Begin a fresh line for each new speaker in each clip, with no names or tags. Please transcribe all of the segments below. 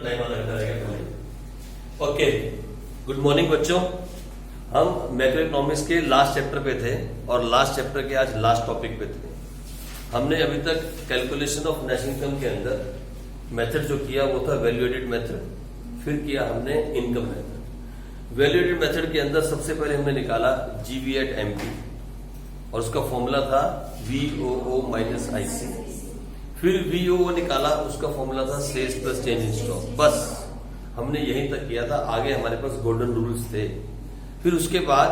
Time आधा घंटा रहेगा पहले। ओके, गुड मॉर्निंग बच्चों। हम मैक्रो इकोनॉमिक्स के लास्ट चैप्टर पे थे और लास्ट चैप्टर के आज लास्ट टॉपिक पे थे। हमने अभी तक कैलकुलेशन ऑफ नेशनल इनकम के अंदर मेथड जो किया वो था वैल्यू एडेड मेथड, फिर किया हमने income method. Value added method के अंदर सबसे पहले हमने निकाला जीवी एट एमपी और उसका फॉर्मूला था VOO माइनस IC। फिर VOO निकाला, उसका फॉर्मूला था sales plus change in stock. बस हमने यहीं तक किया था, आगे हमारे पास गोल्डन रूल्स थे। फिर उसके बाद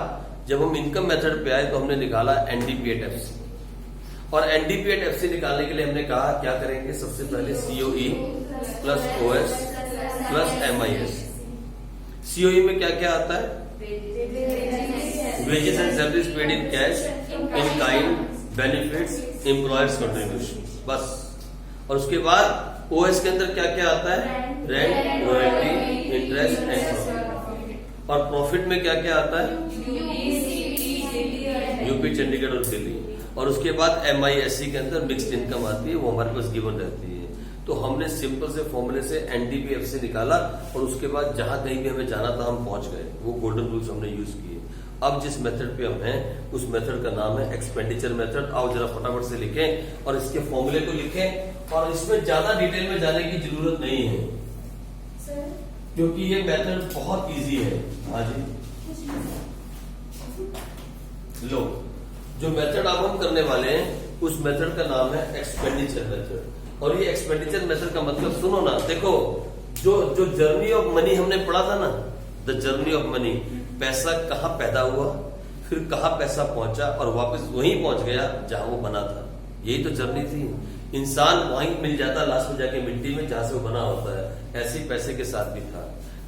जब हम इनकम मेथड पे आए तो हमने निकाला NDP एट FC और NDP एट FC निकालने के लिए हमने कहा क्या करेंगे, सबसे पहले COE plus OS plus MIS। COE में क्या क्या आता है, wages and salaries paid in cash, in kind, benefits, employers contribution, बस। और उसके बाद OS के अंदर क्या क्या आता है, rent, royalty, interest and profit. और प्रॉफिट में क्या क्या आता है, यूपी, चंडीगढ़ और दिल्ली। और उसके बाद MISC के अंदर मिक्स्ड इनकम आती है, वो हमारे पास गिवन रहती है। तो हमने सिंपल से फॉर्मूले से NDP FC निकाला और उसके बाद जहां कहीं भी हमें जाना था हम पहुंच गए। वो गोल्डन रूल्स हमने यूज किए। अब जिस मेथड पे हम हैं उस मेथड का नाम है एक्सपेंडिचर मेथड। आओ जरा फटाफट से लिखें और इसके फॉर्मूले को लिखें। और इसमें ज्यादा डिटेल में जाने की जरूरत नहीं है क्योंकि ये मेथड बहुत इजी है। हाँ जी, लो, जो मेथड अब हम करने वाले हैं उस मेथड का नाम है एक्सपेंडिचर मेथड। और ये एक्सपेंडिचर मेथड का मतलब सुनो ना, देखो जो जर्नी ऑफ मनी हमने पढ़ा था ना, द जर्नी ऑफ मनी, पैसा कहाँ पैदा हुआ, फिर कहाँ पैसा पहुंचा और वापस वहीं पहुंच गया जहां वो बना था। यही तो जर्नी थी। इंसान वहीं मिल जाता लास्ट में जाके मिट्टी में जहां से वो बना होता है। ऐसे ही पैसे के साथ भी था।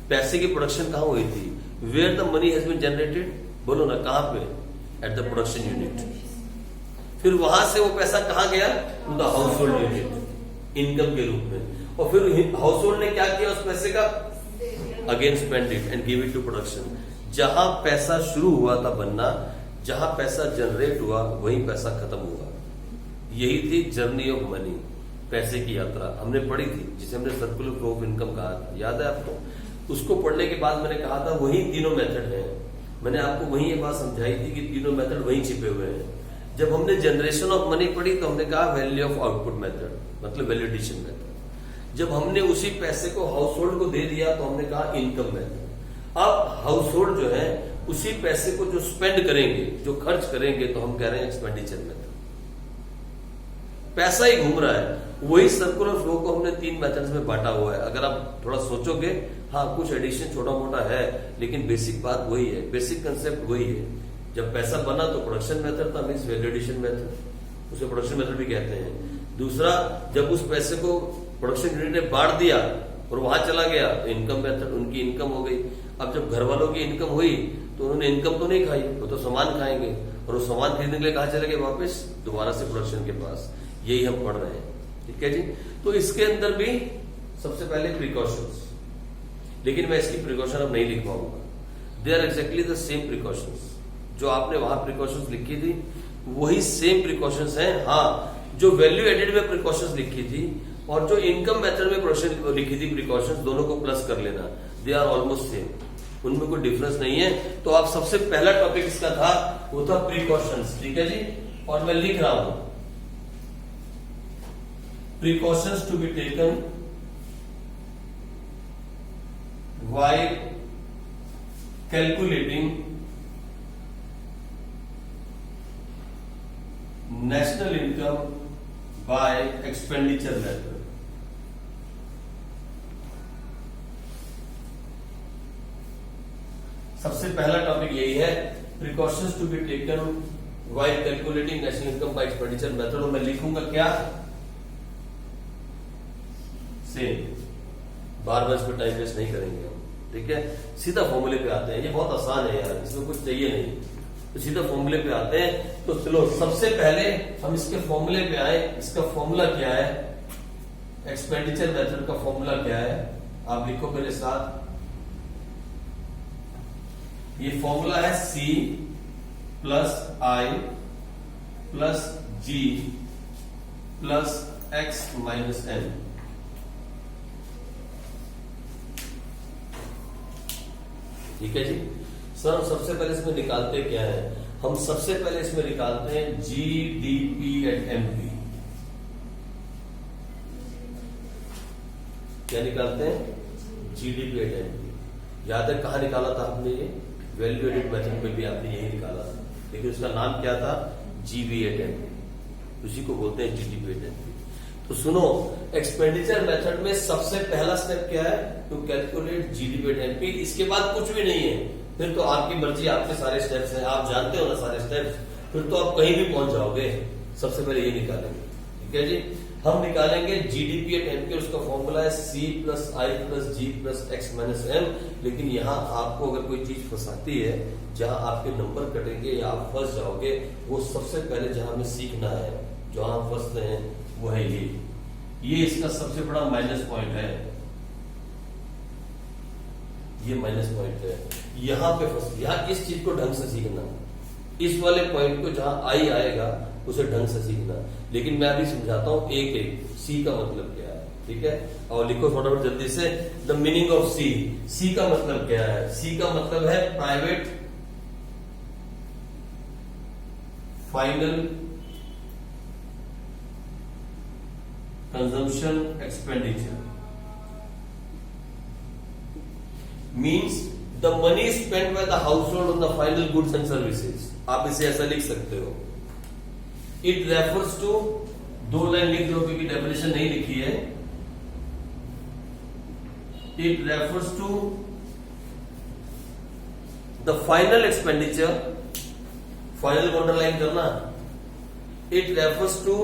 पैसे की प्रोडक्शन कहाँ हुई थी, where the money has been generated, बोलो ना कहाँ पे, एट द प्रोडक्शन यूनिट। फिर वहां से वो पैसा कहाँ गया, to the household unit, income के रूप में। और फिर हाउस होल्ड ने क्या किया उस पैसे का, again spend it and give it to production. जहां पैसा शुरू हुआ था बनना, जहां पैसा जनरेट हुआ वहीं पैसा खत्म हुआ। यही थी जर्नी ऑफ मनी, पैसे की यात्रा हमने पढ़ी थी, जिसे हमने सर्कुलर फ्लो ऑफ इनकम कहा था। याद है आपको? उसको पढ़ने के बाद मैंने कहा था वही तीनों मेथड हैं। मैंने आपको वही ये बात समझाई थी कि तीनों मेथड वहीं छिपे हुए हैं। जब हमने जनरेशन ऑफ मनी पढ़ी तो हमने कहा वैल्यू ऑफ आउटपुट मेथड, मतलब वैल्यू एडिशन मेथड। जब हमने उसी पैसे को हाउस होल्ड को दे दिया तो हमने कहा इनकम मेथड। अब हाउस होल्ड जो है उसी पैसे को जो स्पेंड करेंगे, जो खर्च करेंगे, तो हम कह रहे हैं एक्सपेंडिचर मेथड। पैसा ही घूम रहा है। वही सर्कुलर फ्लो को हमने तीन मेथड्स में बांटा हुआ है। अगर आप थोड़ा सोचोगे, हाँ कुछ एडिशन छोटा मोटा है, लेकिन बेसिक बात वही है, बेसिक कंसेप्ट वही है। जब पैसा बना तो प्रोडक्शन मेथड था, मीन्स वैल्यू एडिशन मेथड, उसे प्रोडक्शन मेथड भी कहते हैं। दूसरा, जब उस पैसे को प्रोडक्शन यूनिट ने बांट दिया और वहां चला गया तो इनकम मेथड, उनकी इनकम हो गई। अब जब घर वालों की इनकम हुई तो उन्होंने इनकम तो नहीं खाई, वो तो सामान खाएंगे और वो सामान खरीदने के लिए कहां चले गए, वापस दोबारा से प्रोडक्शन के पास। यही हम पढ़ रहे हैं, ठीक है जी। तो इसके अंदर भी सबसे पहले प्रिकॉशंस, लेकिन मैं इसकी प्रिकॉशन अब नहीं लिख पाऊंगा। They are exactly the same precautions. जो आपने वहां प्रिकॉशंस लिखी थी वही सेम प्रिकॉशंस हैं। हाँ, जो वैल्यू एडेड में प्रिकॉशंस लिखी थी और जो इनकम मेथड में प्रिकॉशन लिखी थी प्रिकॉशंस, दोनों को प्लस कर लेना। दे आर ऑलमोस्ट सेम, उनमें कोई डिफरेंस नहीं है। तो आप सबसे पहला टॉपिक इसका था वो था प्रिकॉशंस, ठीक है जी। और मैं लिख रहा हूं precautions to be taken while calculating national income by expenditure method. सबसे पहला टॉपिक यही है, precautions to be taken while calculating national income by expenditure method. और मैं लिखूंगा क्या, सेम। बार बार इस पर टाइम वेस्ट नहीं करेंगे हम, ठीक है। सीधा फॉर्मूले पे आते हैं, ये बहुत आसान है यार, इसमें कुछ चाहिए नहीं, तो सीधा फॉर्मूले पे आते हैं। तो चलो सबसे पहले हम इसके फॉर्मूले पे आए। इसका फॉर्मूला क्या है, एक्सपेंडिचर मेथड का फॉर्मूला क्या है, आप लिखो मेरे साथ। ये फॉर्मूला है C plus I plus G plus X minus N। ठीक है जी। सर सबसे पहले इसमें निकालते क्या है, हम सबसे पहले इसमें निकालते हैं GDP एट MP। क्या निकालते हैं? GDP at MP। याद है कहां निकाला था आपने? ये वैल्यू एडेड मेथड में भी आपने यही निकाला था, लेकिन उसका नाम क्या था? GB at MP। उसी को बोलते हैं GDP एट MP। तो सुनो, एक्सपेंडिचर मेथड में सबसे पहला स्टेप क्या है? To calculate GDP at MP। इसके बाद कुछ भी नहीं है, फिर तो आपकी मर्जी, आपके सारे स्टेप्स हैं, आप जानते हो ना सारे स्टेप्स, फिर तो आप कहीं भी पहुंच जाओगे। सबसे पहले ये निकालेंगे, ठीक है जी। हम निकालेंगे GDP एट MP, उसका फॉर्मूला है C plus I plus G plus X minus M। लेकिन यहाँ आपको अगर कोई चीज फंसाती है, जहां आपके नंबर कटेंगे या आप फंस जाओगे, वो सबसे पहले जहां हमें सीखना है, जो हम फंसते हैं, वो है ये इसका सबसे बड़ा माइनस पॉइंट है। ये माइनस पॉइंट है, यहां पे फंस, यहां इस चीज को ढंग से सीखना, इस वाले पॉइंट को जहां आई आएगा उसे ढंग से सीखना। लेकिन मैं अभी समझाता हूं एक एक, सी का मतलब क्या है, ठीक है। और लिखो फटाफट जल्दी से, द मीनिंग ऑफ सी। सी का मतलब क्या है? सी का मतलब है private final consumption expenditure. Means the money spend by the house hold on the final goods and services. आप इसे ऐसा लिख सकते हो। इट रेफर्स टू, 2 लाइन लिख दो क्योंकि डेफिनेशन नहीं लिखी है। It refers to the final expenditure, final को अंडरलाइन करना। It refers to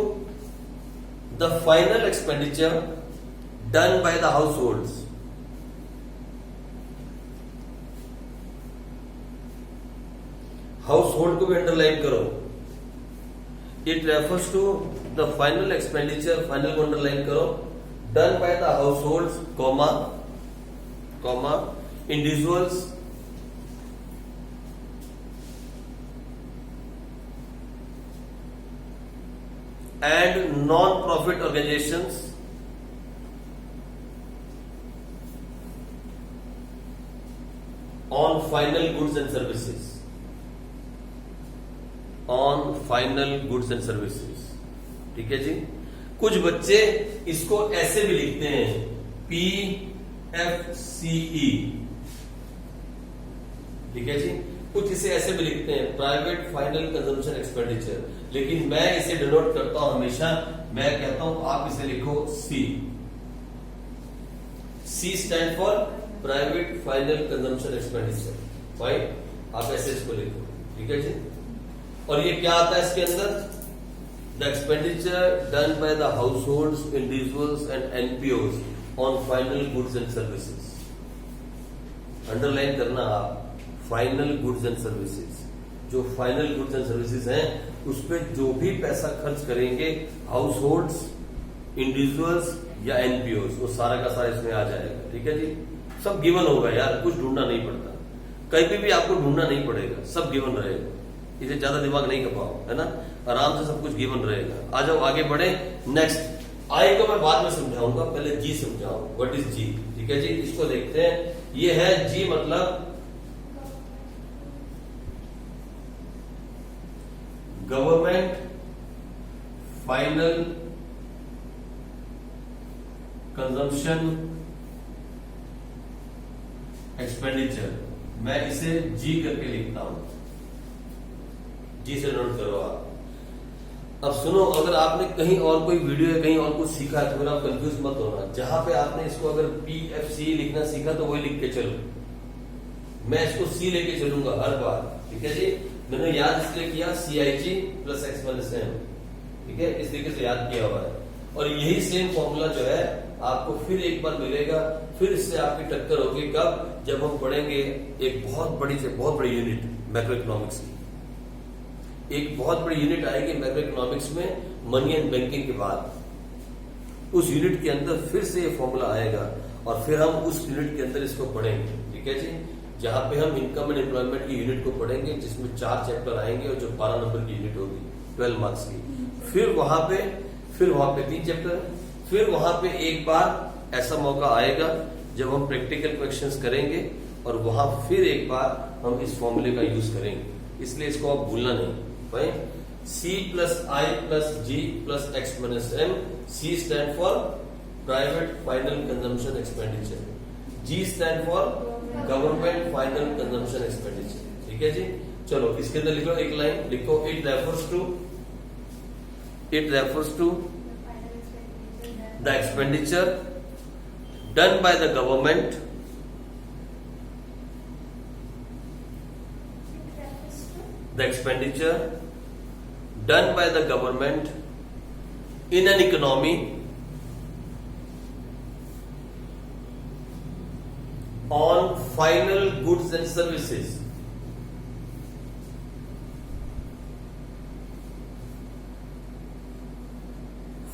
the final expenditure done by the households. Household को भी अंडरलाइन करो। It refers to the final expenditure, final को अंडरलाइन करो, done by the households, comma individuals and non profit organisations on final goods and services, on final goods and services. ठीक है जी। कुछ बच्चे इसको ऐसे भी लिखते हैं, PFCE, ठीक है जी। कुछ इसे ऐसे भी लिखते हैं, प्राइवेट फाइनल कंजम्पशन एक्सपेंडिचर। लेकिन मैं इसे डिनोट करता हूं हमेशा, मैं कहता हूं आप इसे लिखो C। C stand for private final consumption expenditure. Fine, आप ऐसे इसको लिखो, ठीक है जी। और ये क्या आता है इसके अंदर? The expenditure done by the house holds, individuals and NPOs on final goods and services. Underline करना आप, फाइनल गुड्स एंड सर्विसेज। जो फाइनल गुड्स एंड सर्विसेज हैं, उस पर जो भी पैसा खर्च करेंगे हाउस होल्ड्स, इंडिविजुअल्स या NPOs, वो सारा का सारा इसमें आ जाएगा। ठीक है जी। सब गिवन होगा यार, कुछ ढूंढना नहीं पड़ता, कहीं भी आपको ढूंढना नहीं पड़ेगा, सब गिवन रहेगा। इसे ज्यादा दिमाग नहीं खपाओ, है ना, आराम से सब कुछ गिवन रहेगा। आ जाओ आगे बढ़े। नेक्स्ट आई को मैं बाद में समझाऊंगा, पहले जी समझाऊं। व्हाट इज जी? ठीक है जी। इसको देखते हैं। ये है जी, मतलब गवर्नमेंट फाइनल कंजम्पशन एक्सपेंडिचर। मैं इसे जी करके लिखता हूं, जी से नोट करो आप। अब सुनो, अगर आपने कहीं और कोई वीडियो या कहीं और कुछ सीखा है तो फिर आप कंफ्यूज मत होना। जहां पे आपने इसको अगर PFC लिखना सीखा तो वही लिख के चलो। मैं इसको C लेके चलूंगा हर बार, ठीक है जी। मैंने याद इसलिए किया CIG plus X minus M, ठीक है, इस तरीके से याद किया हुआ है। और यही सेम फॉर्मूला जो है आपको फिर एक बार मिलेगा, फिर इससे आपकी टक्कर होगी। कब? जब हम पढ़ेंगे एक बहुत बड़ी यूनिट मैक्रो इकोनॉमिक्स की। एक बहुत बड़ी यूनिट आएगी मैक्रो इकोनॉमिक्स में, मनी एंड बैंकिंग के बाद। उस यूनिट के अंदर फिर से ये फॉर्मूला आएगा और फिर हम उस यूनिट के अंदर इसको पढ़ेंगे, ठीक है जी। जहां पे हम इनकम एंड एम्प्लॉयमेंट की यूनिट को पढ़ेंगे, जिसमें 4 चैप्टर आएंगे और जो 12 नंबर की यूनिट होगी 12 मार्क्स की। फिर वहां पे 3 चैप्टर, फिर वहां पे एक बार ऐसा मौका आएगा जब हम प्रैक्टिकल क्वेश्चंस करेंगे और वहां फिर एक बार हम इस फॉर्मूले का यूज करेंगे, इसलिए इसको आप भूलना नहीं भाई। C plus I plus G plus X minus M, C stand for private final consumption expenditure, G stand for government final consumption expenditure। ठीक है जी, चलो इसके अंदर लिखो एक लाइन लिखो, it refers to the expenditure done by the government in an economy on final goods and services।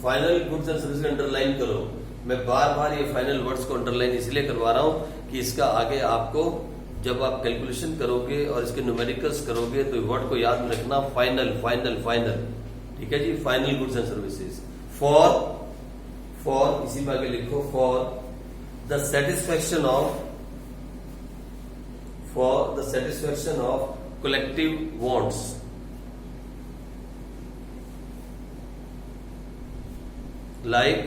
Final goods and service underline करो। मैं बार बार ये फाइनल वर्ड्स को अंडरलाइन इसलिए करवा रहा हूं कि इसका आगे आपको जब आप कैलकुलेशन करोगे और इसके न्यूमेरिकल्स करोगे तो वर्ड को याद रखना, फाइनल फाइनल फाइनल। ठीक है जी, final goods and services for इसी में आगे लिखो, for the satisfaction of collective wants like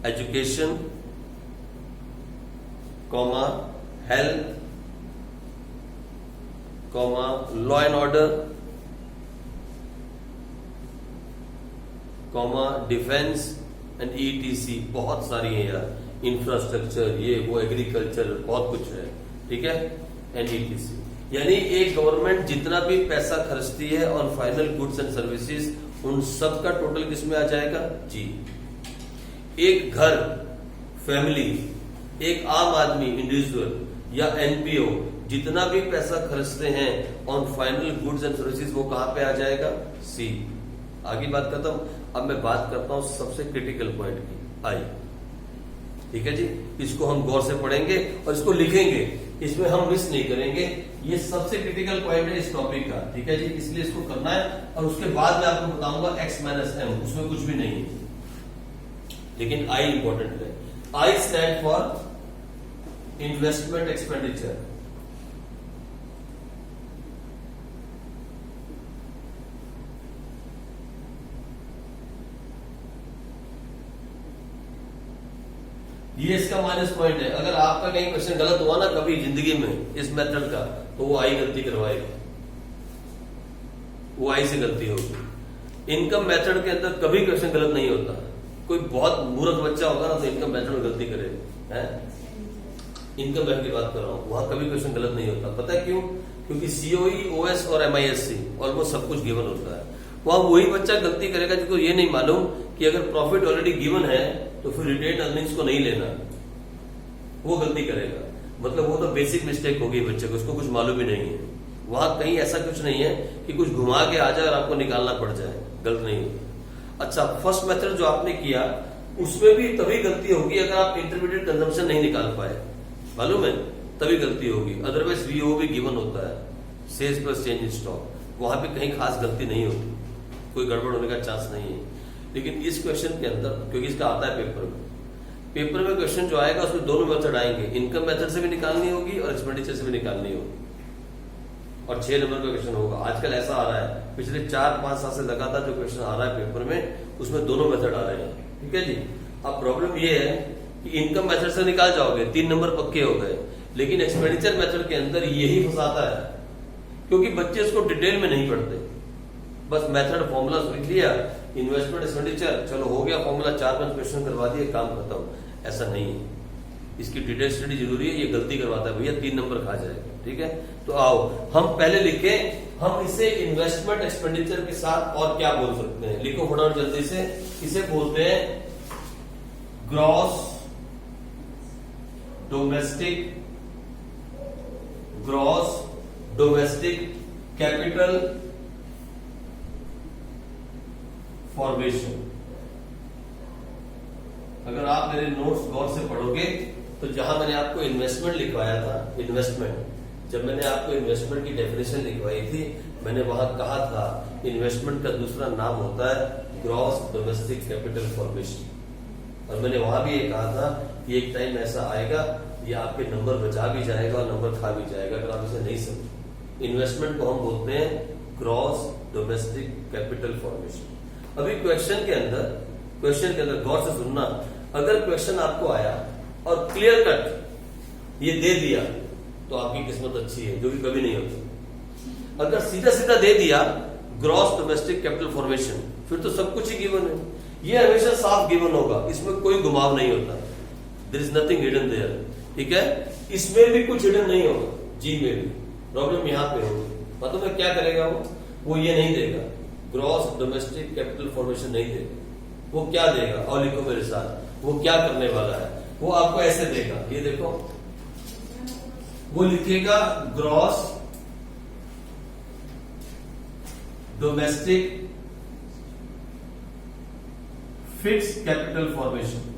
education, health, law and order, defence and ETC। बहुत सारी है यार, इंफ्रास्ट्रक्चर, ये वो, एग्रीकल्चर, बहुत कुछ है। ठीक है, एंड ETC। यानी एक गवर्नमेंट जितना भी पैसा खर्चती है on final goods and services, उन सब का टोटल किस में आ जाएगा? जी। एक घर, फैमिली, एक आम आदमी, इंडिविजुअल या NPO जितना भी पैसा खर्चते हैं on final goods and services, वो कहां पे आ जाएगा? C। आगे बात करता हूं। अब मैं बात करता हूं सबसे क्रिटिकल पॉइंट की, I। ठीक है जी, इसको हम गौर से पढ़ेंगे और इसको लिखेंगे, इसमें हम मिस नहीं करेंगे। ये सबसे क्रिटिकल पॉइंट है इस टॉपिक का। ठीक है जी, इसलिए इसको करना है और उसके बाद मैं आपको बताऊंगा X माइनस M, उसमें कुछ भी नहीं है, लेकिन I इंपॉर्टेंट है। I stand for investment expenditure. ये इसका माइनस पॉइंट है। अगर आपका कहीं क्वेश्चन गलत हुआ ना कभी जिंदगी में इस मेथड का, तो वो आई गलती करवाएगा, वो आई से गलती होगी। इनकम मेथड के अंदर कभी क्वेश्चन गलत नहीं होता। कोई बहुत मूर्ख बच्चा होगा ना तो इनकम मेथड में गलती करेगा, है? इनकम मेथड की बात कर रहा हूं, वहां कभी क्वेश्चन गलत नहीं होता। पता है क्यों? क्योंकि COE, OS और MISC ऑलमोस्ट सब कुछ गिवन होता है। वहां वही बच्चा गलती करेगा जिसको ये नहीं मालूम कि अगर प्रॉफिट ऑलरेडी गिवन है तो फिर रिटेन अर्निंग्स को नहीं लेना, वो गलती करेगा। मतलब वो तो बेसिक मिस्टेक होगी बच्चे को, उसको कुछ मालूम ही नहीं है। वहां कहीं ऐसा कुछ नहीं है कि कुछ घुमा के आ जाए और आपको निकालना पड़ जाए, गलत नहीं होगा। अच्छा, फर्स्ट मेथड जो आपने किया उसमें भी तभी गलती होगी अगर आप इंटरमीडिएट कंजम्पशन नहीं निकाल पाए, मालूम है, तभी गलती होगी। अदरवाइज VO भी गिवन होता है, sales plus change in stock, वहां पे कहीं खास गलती नहीं होती, कोई गड़बड़ होने का चांस नहीं है। लेकिन इस क्वेश्चन के अंदर, क्योंकि इसका आता है पेपर में क्वेश्चन जो आएगा उसमें दोनों मेथड आएंगे, इनकम मेथड से भी निकालनी होगी और एक्सपेंडिचर से भी निकालनी होगी, और 6 नंबर का क्वेश्चन होगा। आजकल ऐसा आ रहा है, पिछले 4-5 साल से लगातार जो क्वेश्चन आ रहा है पेपर में उसमें दोनों मेथड आ रहे हैं। ठीक है जी। अब प्रॉब्लम ये है कि इनकम मेथड से निकाल जाओगे, 3 नंबर पक्के हो गए, लेकिन एक्सपेंडिचर मेथड के अंदर यही फंसाता है, क्योंकि बच्चे इसको डिटेल में नहीं पढ़ते। बस मेथड फॉर्मूला लिख लिया, इन्वेस्टमेंट एक्सपेंडिचर, चलो हो गया फॉर्मूला, 4-5 क्वेश्चन करवा दिए, काम खत्म। ऐसा नहीं है, इसकी डिटेल स्टडी जरूरी है। ये गलती करवाता है भैया, 3 नंबर खा जाएगा। ठीक है, तो आओ हम पहले लिखे, हम इसे इन्वेस्टमेंट एक्सपेंडिचर के साथ और क्या बोल सकते हैं, लिखो फटाफट जल्दी से। इसे बोलते हैं ग्रॉस डोमेस्टिक कैपिटल फॉर्मेशन। अगर आप मेरे नोट्स गौर से पढ़ोगे तो जहां मैंने आपको इन्वेस्टमेंट लिखवाया था, इन्वेस्टमेंट, जब मैंने आपको इन्वेस्टमेंट की डेफिनेशन लिखवाई थी, मैंने वहां कहा था इन्वेस्टमेंट का दूसरा नाम होता है ग्रॉस डोमेस्टिक कैपिटल फॉर्मेशन। और मैंने वहां भी ये कहा था कि एक टाइम ऐसा आएगा ये आपके नंबर बचा भी जाएगा और नंबर खा भी जाएगा अगर आप इसे नहीं समझे। इन्वेस्टमेंट को हम बोलते हैं ग्रॉस डोमेस्टिक कैपिटल फॉर्मेशन। अभी क्वेश्चन के अंदर गौर से सुनना, अगर क्वेश्चन आपको आया और क्लियर कट ये दे दिया तो आपकी किस्मत अच्छी है, जो कि कभी नहीं होती। अगर सीधा सीधा दे दिया ग्रॉस डोमेस्टिक कैपिटल फॉर्मेशन, फिर तो सब कुछ ही गिवन है। ये हमेशा साफ गिवन होगा, इसमें कोई घुमाव नहीं होता। There is nothing hidden there, ठीक है। इसमें भी कुछ हिडन नहीं होगा, जी में भी प्रॉब्लम यहाँ पे होगी। मतलब में क्या करेगा वो ये नहीं देगा, ग्रॉस डोमेस्टिक कैपिटल फॉर्मेशन नहीं देगा। वो क्या देगा, और लिखो मेरे साथ, वो क्या करने वाला है। वो आपको ऐसे देगा, ये देखो, वो लिखेगा gross domestic fix capital formation.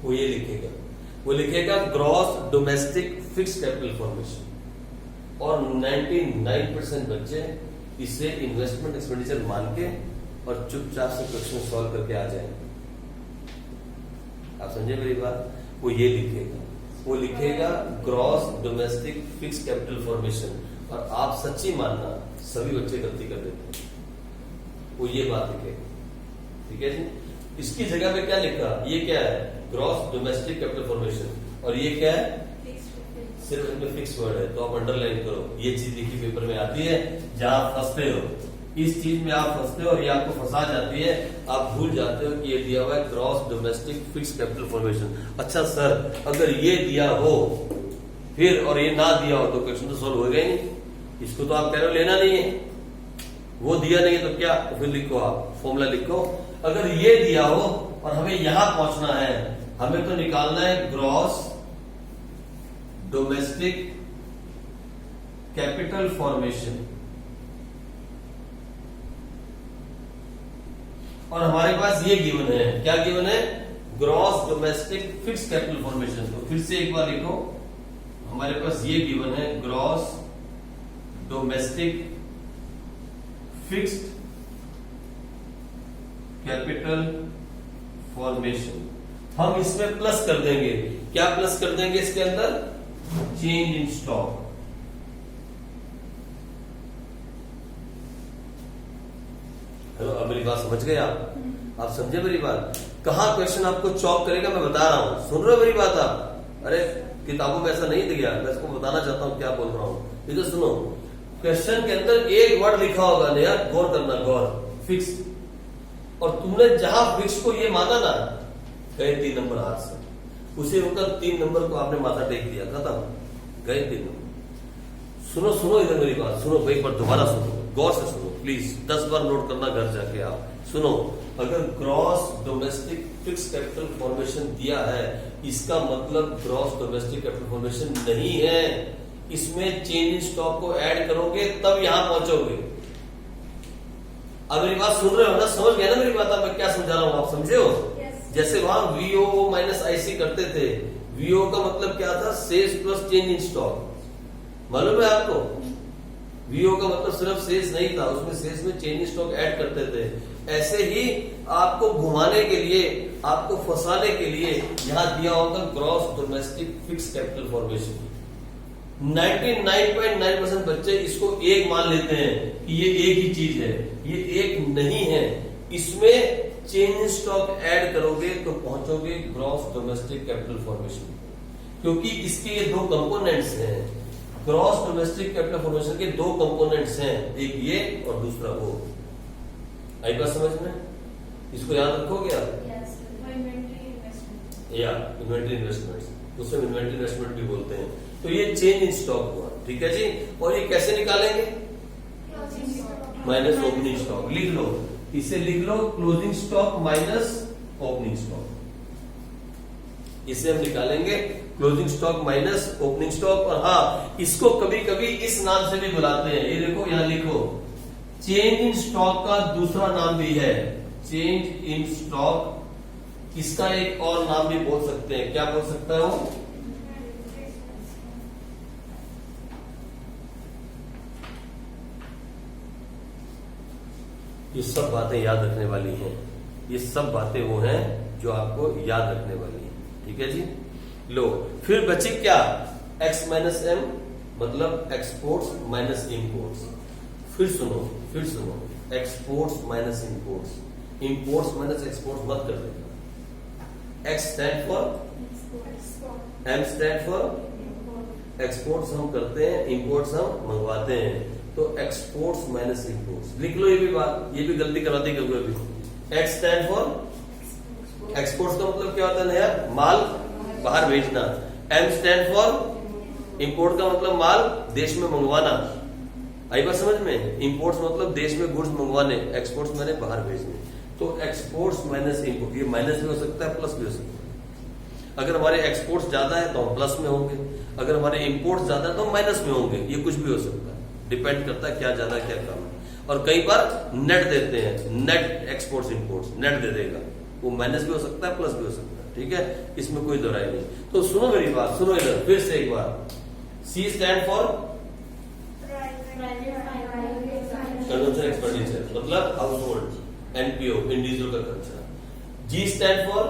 वो ये लिखेगा, वो लिखेगा gross domestic fix capital formation. और 99% बच्चे इसे इन्वेस्टमेंट एक्सपेंडिचर मान के और चुपचाप से क्वेश्चन सॉल्व करके आ जाएंगे। आप समझे मेरी बात। वो ये लिखेगा, वो लिखेगा gross domestic fix capital formation. और आप सच्ची मानना, सभी बच्चे गलती कर देते हैं। वो ये बात लिखेगा, ठीक है जी। इसकी जगह पे क्या लिखा, ये क्या है, ग्रॉस डोमेस्टिक कैपिटल फॉर्मेशन। और ये क्या है, सिर्फ इनमें फिक्स वर्ड है, तो आप अंडरलाइन करो। ये चीज लिखी पेपर में आती है, जहां आप फंसते हो, इस चीज में आप फंसते हो और ये आपको फंसा जाती है। आप भूल जाते हो कि ये दिया हुआ है gross domestic fix capital formation. अच्छा सर, अगर ये दिया हो फिर और ये ना दिया हो तो क्वेश्चन तो सॉल्व हो गया ही नहीं। इसको तो आप कह रहे हो लेना नहीं है, वो दिया नहीं है तो क्या, तो फिर लिखो, आप फॉर्मूला लिखो। अगर ये दिया हो और हमें यहां पहुंचना है, हमें तो निकालना है ग्रॉस डोमेस्टिक कैपिटल फॉर्मेशन। और हमारे पास ये गिवन है, क्या गिवन है, gross domestic fix capital formation. तो फिर से एक बार लिखो, हमारे पास ये गिवन है gross domestic fixed capital formation. हम इसमें प्लस कर देंगे, क्या प्लस कर देंगे इसके अंदर, चेंज इन स्टॉक। हेलो, अब मेरी बात समझ गए आप समझे मेरी बात। कहां क्वेश्चन आपको चॉक करेगा मैं बता रहा हूं, सुन रहे हो मेरी बात आप। अरे किताबों में ऐसा नहीं दिया, मैं इसको बताना चाहता हूं क्या बोल रहा हूं। इधर सुनो, क्वेश्चन के अंदर एक वर्ड लिखा होगा ना यार, गौर करना, गौर, फिक्स। और तुमने जहां फिक्स को ये माना ना, गए 3 नंबर हाथ से। उसे होकर 3 नंबर को आपने माथा टेक दिया, खत्म, गए 3 नंबर। सुनो इधर मेरी बात, सुनो भाई, पर दोबारा सुनो, गौर से सुनो प्लीज, 10 बार नोट करना घर जाके आप। सुनो, अगर gross domestic fix capital formation दिया है, इसका मतलब ग्रॉस डोमेस्टिक कैपिटल फॉर्मेशन नहीं है। इसमें चेंज इन स्टॉक को ऐड करोगे तब यहां पहुंचोगे। अब मेरी बात सुन रहे हो ना, समझ गए ना मेरी बात, अब मैं क्या समझा रहा हूं, आप समझे हो। जैसे वहां VO माइनस IC करते थे, VO का मतलब क्या था, sales plus change in stock, मालूम है आपको। VO का मतलब सिर्फ सेल्स नहीं था, उसमें सेल्स में चेंज इन स्टॉक ऐड करते थे। ऐसे ही आपको घुमाने के लिए, आपको फंसाने के लिए यहां दिया होगा gross domestic fix capital formation. 99.9% बच्चे इसको एक मान लेते हैं कि ये एक ही चीज है, ये एक नहीं है। इसमें चेंज इन स्टॉक ऐड करोगे तो पहुंचोगे ग्रॉस डोमेस्टिक कैपिटल फॉर्मेशन, क्योंकि इसके ये 2 कंपोनेंट्स हैं। ग्रॉस डोमेस्टिक कैपिटल फॉर्मेशन के 2 कंपोनेंट्स हैं, एक ये और दूसरा वो। आई बात समझ में, इसको याद रखोगे आप। या इन्वेंटरी इन्वेस्टमेंट, उसे इन्वेंटरी इन्वेस्टमेंट भी बोलते हैं। तो ये चेंज इन स्टॉक हुआ, ठीक है जी। और ये कैसे निकालेंगे, माइनस ओपनिंग स्टॉक। लिख लो, इसे लिख लो, closing stock minus opening stock. इसे हम निकालेंगे closing stock minus opening stock. और हाँ, इसको कभी कभी इस नाम से भी बुलाते हैं, ये देखो यहां लिखो, चेंज इन स्टॉक का दूसरा नाम भी है चेंज इन स्टॉक। इसका एक और नाम भी बोल सकते हैं, क्या बोल सकता है वो, ये सब बातें याद रखने वाली हैं, ये सब बातें वो हैं जो आपको याद रखने वाली हैं। ठीक है जी। लो फिर बचे क्या, x माइनस एम मतलब एक्सपोर्ट्स माइनस इम्पोर्ट्स। फिर सुनो exports minus imports, imports minus exports मत कर देना। x stand for, m stand for exports हम करते हैं, इम्पोर्ट्स हम मंगवाते हैं। तो एक्सपोर्ट्स माइनस इम्पोर्ट्स लिख लो, ये भी बात, ये भी गलती करवाती कभी कभी। x स्टैंड फॉर एक्सपोर्ट्स का मतलब क्या होता है यार, माल बाहर भेजना। m स्टैंड फॉर इम्पोर्ट का मतलब माल देश में मंगवाना। आई बात समझ में, इम्पोर्ट्स मतलब देश में गुड्स मंगवाने, एक्सपोर्ट्स मैंने बाहर भेजने। तो एक्सपोर्ट्स माइनस इम्पोर्ट, ये माइनस भी हो सकता है प्लस भी हो सकता है। अगर हमारे एक्सपोर्ट्स ज्यादा है तो हम प्लस में होंगे, अगर हमारे इम्पोर्ट्स ज्यादा है तो हम माइनस में होंगे। ये कुछ भी हो सकता है, डिपेंड करता है क्या ज्यादा क्या कम है। और कई बार नेट देते हैं, नेट एक्सपोर्ट्स इम्पोर्ट्स नेट दे देगा, वो माइनस भी हो सकता है प्लस भी हो सकता है। ठीक है, इसमें कोई दोहराई नहीं। तो सुनो मेरी बात, सुनो इधर फिर से एक बार। C stand for consumption expenditure मतलब हाउस होल्ड, NPO इंडिविजुअल का खर्चा। G stand for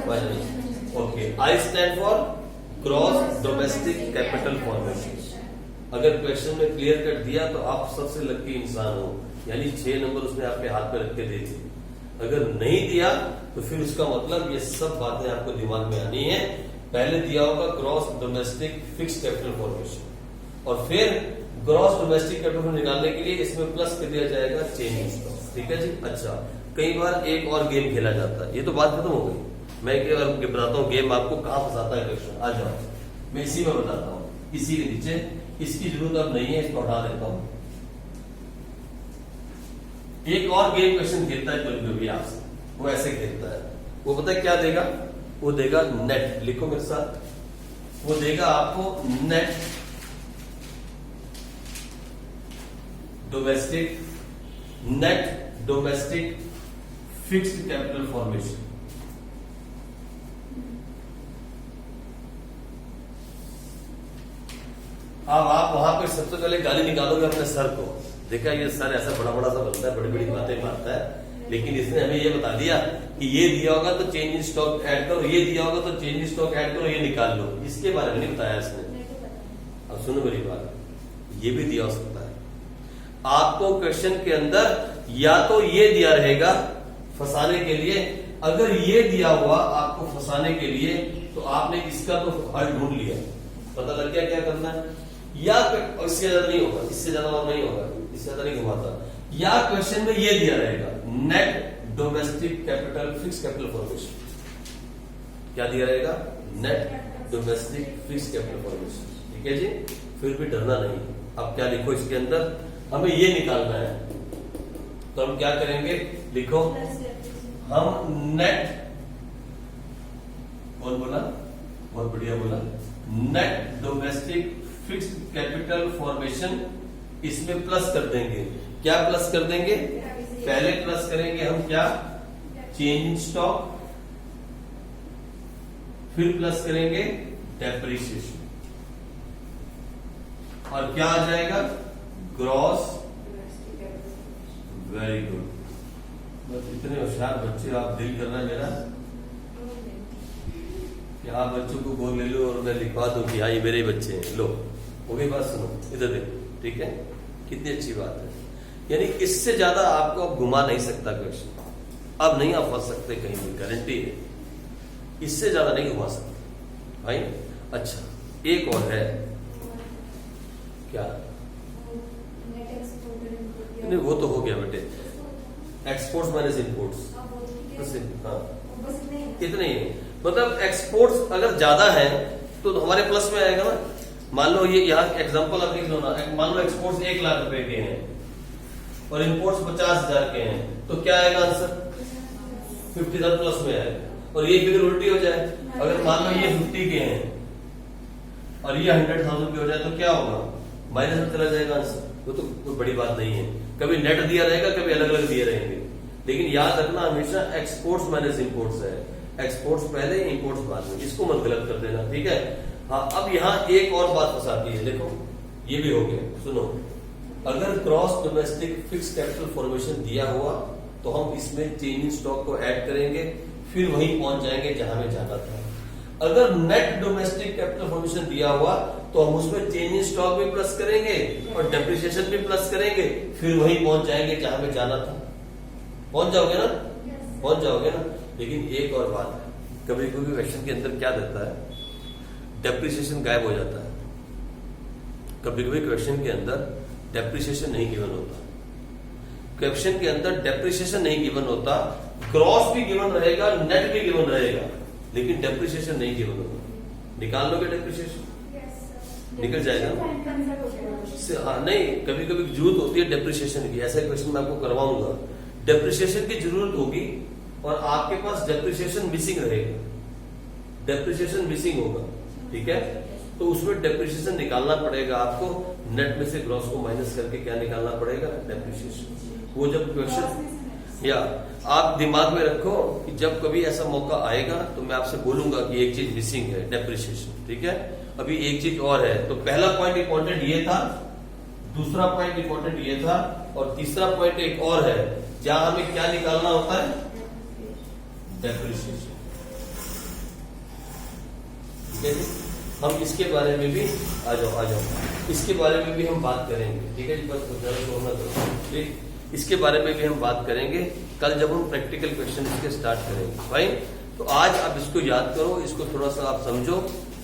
finance, okay. I stand for gross domestic capital formation. अगर क्वेश्चन में क्लियर कट दिया तो आप सबसे लकी इंसान हो, यानी 6 नंबर उसने आपके हाथ पे रख के दे दिए। अगर नहीं दिया तो फिर उसका मतलब ये सब बातें आपको दिमाग में आनी है। पहले दिया होगा gross domestic fixed capital formation, और फिर ग्रॉस डोमेस्टिक कैपिटल निकालने के लिए इसमें प्लस कर दिया जाएगा चेंज इन स्टॉक। ठीक है जी। अच्छा, कई बार एक और गेम खेला जाता है, ये तो बात खत्म हो गई। मैं बताता हूँ गेम आपको कहाँ फंसाता है क्वेश्चन। आ जाओ, मैं इसी में बताता हूँ, इसी के नीचे। इसकी जरूरत अब नहीं है, इसको हटा देता हूँ। एक और गेम क्वेश्चन खेलता है कभी कभी आपसे, वो ऐसे खेलता है। वो पता है क्या देगा, वो देगा नेट, लिखो मेरे साथ, वो देगा आपको net domestic, net domestic fixed capital formation. अब आप वहां पे सबसे पहले गाली निकालोगे अपने सर को, देखा ये सर ऐसा बड़ा बड़ा सा बनता है, बड़ी बड़ी बातें मारता है, लेकिन इसने हमें ये बता दिया कि ये दिया होगा तो चेंज इन स्टॉक ऐड करो, ये दिया होगा तो चेंज इन स्टॉक ऐड करो, ये निकाल लो। इसके बारे में नहीं बताया इसने। अब सुनो मेरी बात, ये भी दिया हो सकता है आपको क्वेश्चन के अंदर, या तो ये दिया रहेगा फंसाने के लिए। अगर ये दिया हुआ आपको फंसाने के लिए तो आपने इसका तो हल ढूंढ लिया, पता लग गया क्या करना है। या इससे ज्यादा नहीं होगा, इससे ज्यादा और नहीं होगा, इससे ज्यादा नहीं घुमाता। या क्वेश्चन में ये दिया रहेगा net domestic capital fix capital formation. क्या दिया रहेगा, net domestic fix capital formation. ठीक है जी, फिर भी डरना नहीं। अब क्या लिखो इसके अंदर, हमें ये निकालना है, तो हम क्या करेंगे, लिखो हम नेट, कौन बोला, बहुत बढ़िया बोला, net domestic fixed capital formation, इसमें प्लस कर देंगे। क्या प्लस कर देंगे, पहले प्लस करेंगे हम क्या, चेंज इन स्टॉक, फिर प्लस करेंगे डेप्रिसिएशन, और क्या आ जाएगा, ग्रॉस। वेरी गुड, बस इतने होशियार बच्चे आप, दिल करना मेरा कि आप बच्चों को गोल ले लो और मैं लिखवा दूं कि हाँ ये मेरे बच्चे हैं। लो वो भी बात सुनो, इधर देखो, ठीक है, कितनी अच्छी बात है। यानी इससे ज्यादा आपको अब घुमा नहीं सकता क्वेश्चन, अब नहीं आप फंस सकते कहीं भी, गारंटी है, इससे ज्यादा नहीं घुमा सकते भाई। अच्छा, एक और है, क्या, नहीं वो तो हो गया बेटे, एक्सपोर्ट्स माइनस इम्पोर्ट्स, हाँ इतने ही। मतलब एक्सपोर्ट्स अगर ज्यादा है तो हमारे प्लस में आएगा ना। मान लो ये यहाँ एग्जांपल आप लिख लो ना, मान लो एक्सपोर्ट्स 1 लाख रुपए के हैं और इम्पोर्ट्स 50,000 के हैं, तो क्या आएगा आंसर, 50,000 प्लस में आएगा। और ये फिगर उल्टी हो जाए, अगर मान लो ये 50 के हैं और ये 100,000 के हो जाए तो क्या होगा, माइनस में चला जाएगा आंसर। वो तो कोई बड़ी बात नहीं है, कभी नेट दिया रहेगा, कभी अलग अलग दिए रहेंगे, लेकिन याद रखना हमेशा एक्सपोर्ट्स माइनस इम्पोर्ट्स है, एक्सपोर्ट्स पहले इम्पोर्ट्स बाद में, इसको मत गलत कर देना, ठीक है। हाँ, अब यहाँ एक और बात फंसाती है, देखो ये भी हो गया, सुनो अगर gross domestic fix capital formation दिया हुआ तो हम इसमें चेंज इन स्टॉक को ऐड करेंगे, फिर वहीं पहुंच जाएंगे जहां हमें जाना था। अगर नेट डोमेस्टिक कैपिटल फॉर्मेशन दिया हुआ तो हम उसमें चेंज इन स्टॉक भी प्लस करेंगे और डेप्रिसिएशन भी प्लस करेंगे, फिर वहीं पहुंच जाएंगे जहां हमें जाना था। पहुंच जाओगे ना? पहुंच जाओगे ना? लेकिन एक और बात है, कभी कभी क्वेश्चन के अंदर क्या देता है, डेप्रिसिएशन गायब हो जाता है। कभी कभी क्वेश्चन के अंदर डेप्रिसिएशन नहीं गिवन होता, क्वेश्चन के अंदर डेप्रिसिएशन नहीं गिवन होता, ग्रॉस भी गिवन रहेगा, नेट भी गिवन रहेगा, लेकिन डेप्रिसिएशन नहीं गिवन होगा। निकाल लोगे डेप्रिसिएशन? निकल जाएगा। हाँ, नहीं, कभी कभी जरूरत होती है डेप्रिसिएशन की, ऐसा क्वेश्चन मैं आपको करवाऊंगा। डेप्रिसिएशन की जरूरत होगी और आपके पास डेप्रिसिएशन मिसिंग रहेगा, डेप्रिसिएशन मिसिंग होगा, ठीक है? तो उसमें डेप्रिसिएशन निकालना पड़ेगा आपको, नेट में से ग्रॉस को माइनस करके क्या निकालना पड़ेगा? डेप्रिसिएशन। वो जब क्वेश्चन, या आप दिमाग में रखो कि जब कभी ऐसा मौका आएगा तो मैं आपसे बोलूंगा कि एक चीज मिसिंग है, डेप्रिसिएशन, ठीक है? अभी एक चीज और है, तो पहला पॉइंट इंपॉर्टेंट ये था, दूसरा पॉइंट इंपॉर्टेंट ये था, और तीसरा पॉइंट एक और है जहां हमें क्या निकालना होता है? डेप्रिसिएशन, ठीक है जी? हम इसके बारे में भी आ जाओ इसके बारे में भी हम बात करेंगे, ठीक है जी? बस ठीक, इसके बारे में भी हम बात करेंगे कल जब हम प्रैक्टिकल क्वेश्चन इसके स्टार्ट करेंगे, भाई। तो आज आप इसको याद करो, इसको थोड़ा सा आप समझो,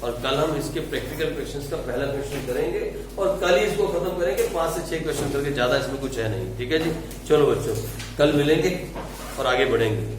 और कल हम इसके प्रैक्टिकल क्वेश्चंस का पहला क्वेश्चन करेंगे और कल ही इसको खत्म करेंगे, 5 से 6 क्वेश्चन करके, ज्यादा इसमें कुछ है नहीं, ठीक है जी? चलो बच्चों, कल मिलेंगे और आगे बढ़ेंगे।